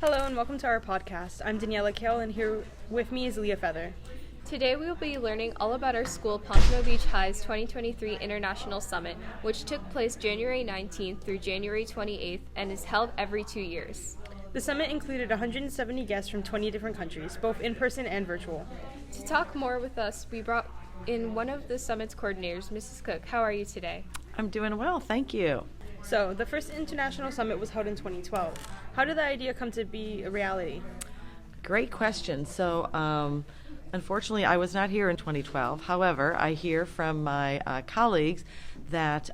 Hello and welcome to our podcast. I'm Daniella, Cale, and here with me is Leah Feather. Today we will be learning all about our school Pompano Beach High's 2023 International Summit, which took place January 19th through January 28th and is held every 2 years. The summit included 170 guests from 20 different countries, both in person and virtual. To talk more with us, we brought in one of the summit's coordinators, Mrs. Cook. How are you today? I'm doing well, thank you. So, the first international summit was held in 2012. How did the idea come to be a reality? Great question. So, unfortunately, I was not here in 2012. However, I hear from my colleagues that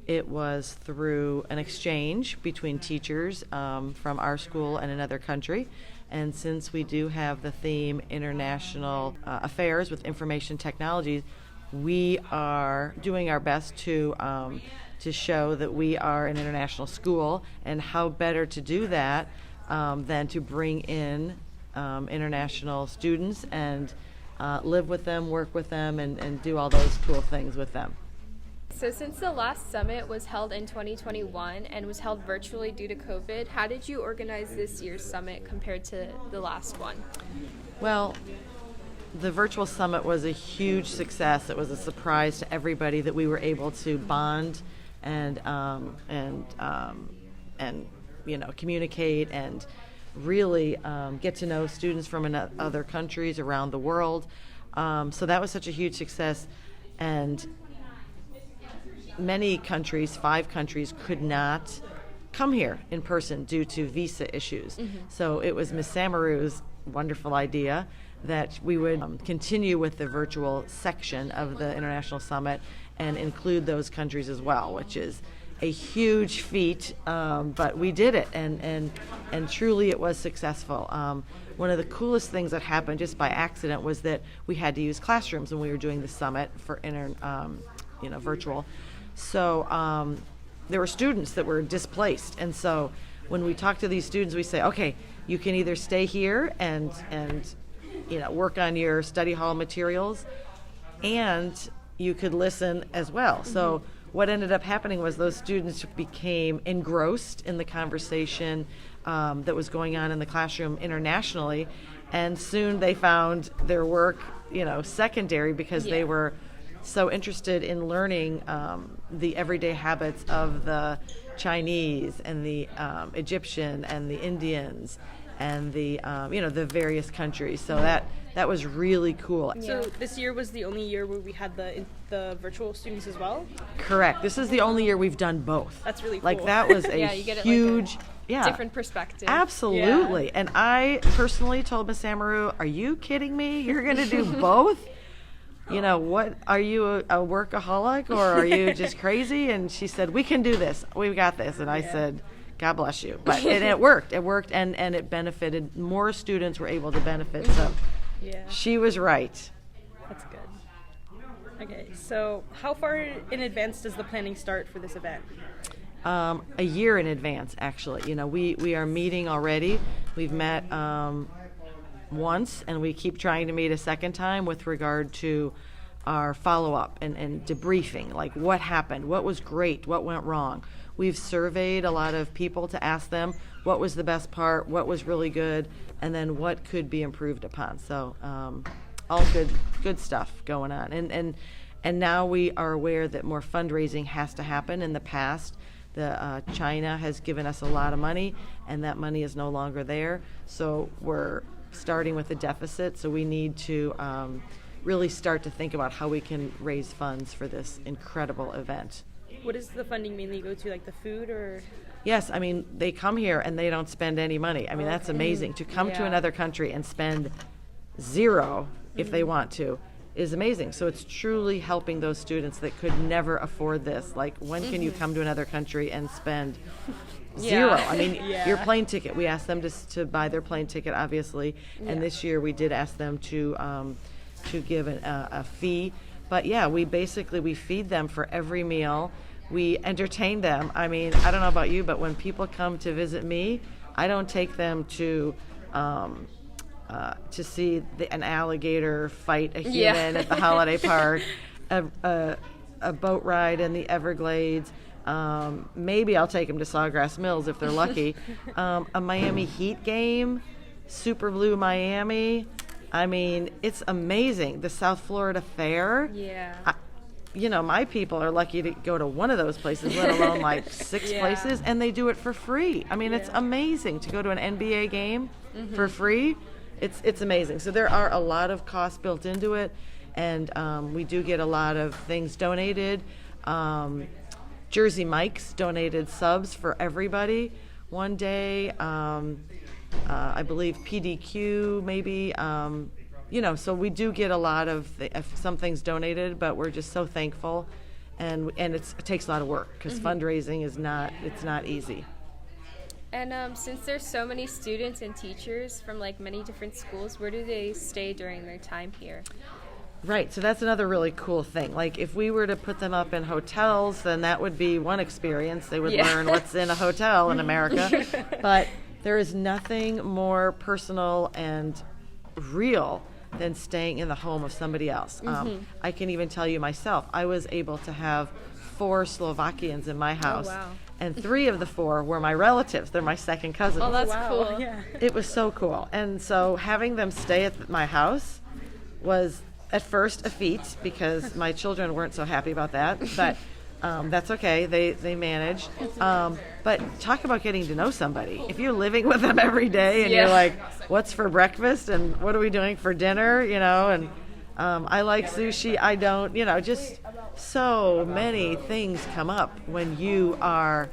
it was through an exchange between teachers from our school and another country. And since we do have the theme International Affairs with Information Technologies, we are doing our best to show that we are an international school, and how better to do that than to bring in international students and live with them, work with them, and do all those cool things with them. So since the last summit was held in 2021 and was held virtually due to COVID, how did you organize this year's summit compared to the last one? Well, the virtual summit was a huge success. It was a surprise to everybody that we were able to bond and communicate and really get to know students from other countries around the world. So that was such a huge success, and many countries, 5 countries, could not come here in person due to visa issues. Mm-hmm. So it was Ms. Samaru's wonderful idea that we would continue with the virtual section of the International Summit and include those countries as well, which is a huge feat, but we did it, and truly it was successful. One of the coolest things that happened just by accident was that we had to use classrooms when we were doing the summit for virtual. So there were students that were displaced, and so when we talk to these students, we say, okay, you can either stay here and work on your study hall materials, and you could listen as well. Mm-hmm. So what ended up happening was those students became engrossed in the conversation that was going on in the classroom internationally, and soon they found their work, secondary, because they were so interested in learning the everyday habits of the Chinese and the Egyptian and the Indians and the the various countries. So that was really cool. So this year was the only year where we had the virtual students as well? Correct. This is the only year we've done both. That's really cool. Like, that was a you get huge, different perspective. Absolutely. Yeah. And I personally told Ms. Samaru, are you kidding me? You're going to do both? What, are you a workaholic, or are you just crazy? And she said, we can do this. We've got this. And I said, God bless you. But it worked. It worked, and it benefited. More students were able to benefit. So she was right. That's good. Okay, so how far in advance does the planning start for this event? A year in advance, actually. We are meeting already. We've met once, and we keep trying to meet a second time with regard to our follow-up and debriefing, like what happened, what was great, what went wrong. We've surveyed a lot of people to ask them what was the best part, what was really good, and then what could be improved upon. So all good stuff going on. And now we are aware that more fundraising has to happen. In the past, China has given us a lot of money, and that money is no longer there. So we're starting with a deficit, so we need to really start to think about how we can raise funds for this incredible event. What does the funding mainly go to, like the food or? Yes, they come here and they don't spend any money. That's amazing. To come to another country and spend zero if they want to is amazing. So it's truly helping those students that could never afford this. Like, when can you come to another country and spend zero? Your plane ticket, we asked them to buy their plane ticket, obviously, and this year we did ask them to give a fee. But we feed them for every meal. We entertain them. I don't know about you, but when people come to visit me, I don't take them to see an alligator fight a human at the holiday park, a boat ride in the Everglades. Maybe I'll take them to Sawgrass Mills if they're lucky. A Miami Heat game, Super Blue Miami. I mean, it's amazing. The South Florida Fair. Yeah. My people are lucky to go to one of those places, let alone like 6 places, and they do it for free. I mean, it's amazing to go to an NBA game for free. It's amazing. So there are a lot of costs built into it, and we do get a lot of things donated. Jersey Mike's donated subs for everybody one day. I believe PDQ maybe. So we do get a lot of some things donated, but we're just so thankful, and it takes a lot of work because fundraising is not easy. And since there's so many students and teachers from like many different schools, where do they stay during their time here? Right, so that's another really cool thing. Like if we were to put them up in hotels, then that would be one experience. They would learn what's in a hotel in America. But there is nothing more personal and real than staying in the home of somebody else. I can even tell you myself, I was able to have 4 Slovakians in my house. Oh, wow. And 3 of the 4 were my relatives. They're my second cousins. Oh, that's cool. Yeah. It was so cool. And so having them stay at my house was at first a feat because my children weren't so happy about that. But that's okay. They managed. But talk about getting to know somebody. If you're living with them every day and you're like, what's for breakfast and what are we doing for dinner, and I like sushi, I don't, just so many things come up when you are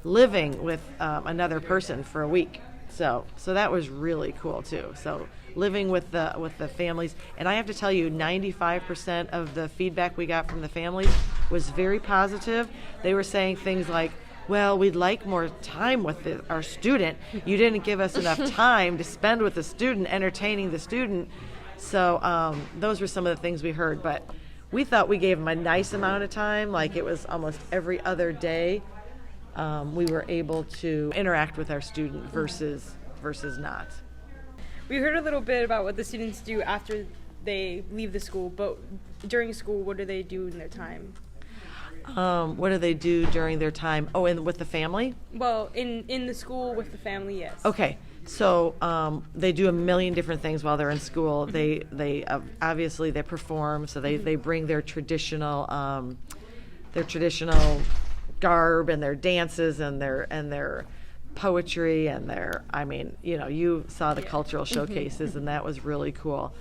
living with another person for a week. So that was really cool too. So living with the families, and I have to tell you, 95% of the feedback we got from the families was very positive. They were saying things like, well, we'd like more time with our student. You didn't give us enough time to spend with the student, entertaining the student. So those were some of the things we heard. But we thought we gave them a nice amount of time, like it was almost every other day. We were able to interact with our student versus not. We heard a little bit about what the students do after they leave the school, but during school, what do they do in their time? What do they do during their time? Oh, and with the family? Well, in the school with the family, yes. Okay. So they do a million different things while they're in school. They obviously they perform, so they bring their traditional garb and their dances and their poetry and their, you saw the cultural showcases and that was really cool.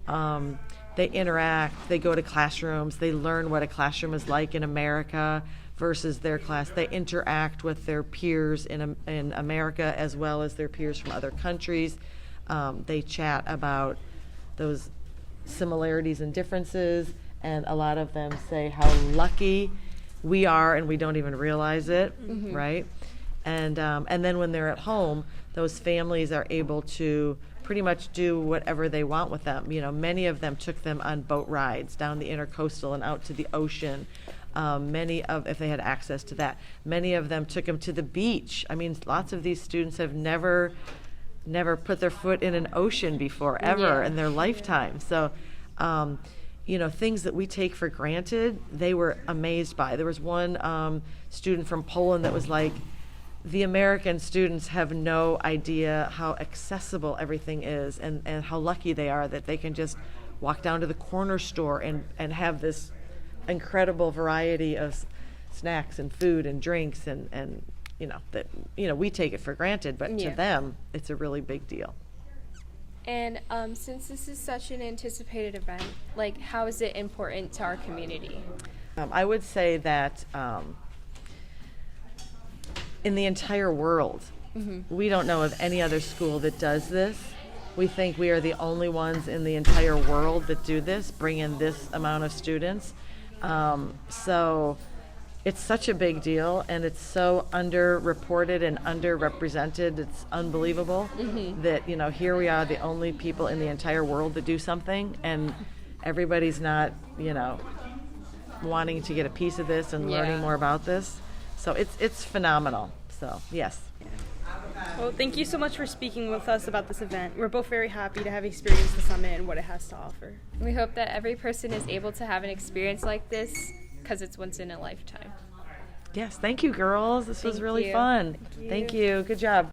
They interact, they go to classrooms, they learn what a classroom is like in America versus their class. They interact with their peers in America as well as their peers from other countries. They chat about those similarities and differences, and a lot of them say how lucky we are and we don't even realize it, right? And then when they're at home, those families are able to pretty much do whatever they want with them. Many of them took them on boat rides down the intercoastal and out to the ocean. If they had access to that, many of them took them to the beach. I mean, lots of these students have never put their foot in an ocean before, ever in their lifetime. So, things that we take for granted, they were amazed by. There was one student from Poland that was like, the American students have no idea how accessible everything is and how lucky they are that they can just walk down to the corner store and have this incredible variety of snacks and food and drinks and we take it for granted, but to them it's a really big deal. And since this is such an anticipated event, like how is it important to our community? I would say that in the entire world, we don't know of any other school that does this. We think we are the only ones in the entire world that do this, bring in this amount of students. So it's such a big deal, and it's so underreported and underrepresented. It's unbelievable that, here we are, the only people in the entire world that do something, and everybody's not, wanting to get a piece of this and learning more about this. So it's phenomenal. So, yes. Well, thank you so much for speaking with us about this event. We're both very happy to have experienced the summit and what it has to offer. We hope that every person is able to have an experience like this because it's once in a lifetime. Yes, thank you, girls. This was Thank really you. fun. Thank you. Good job.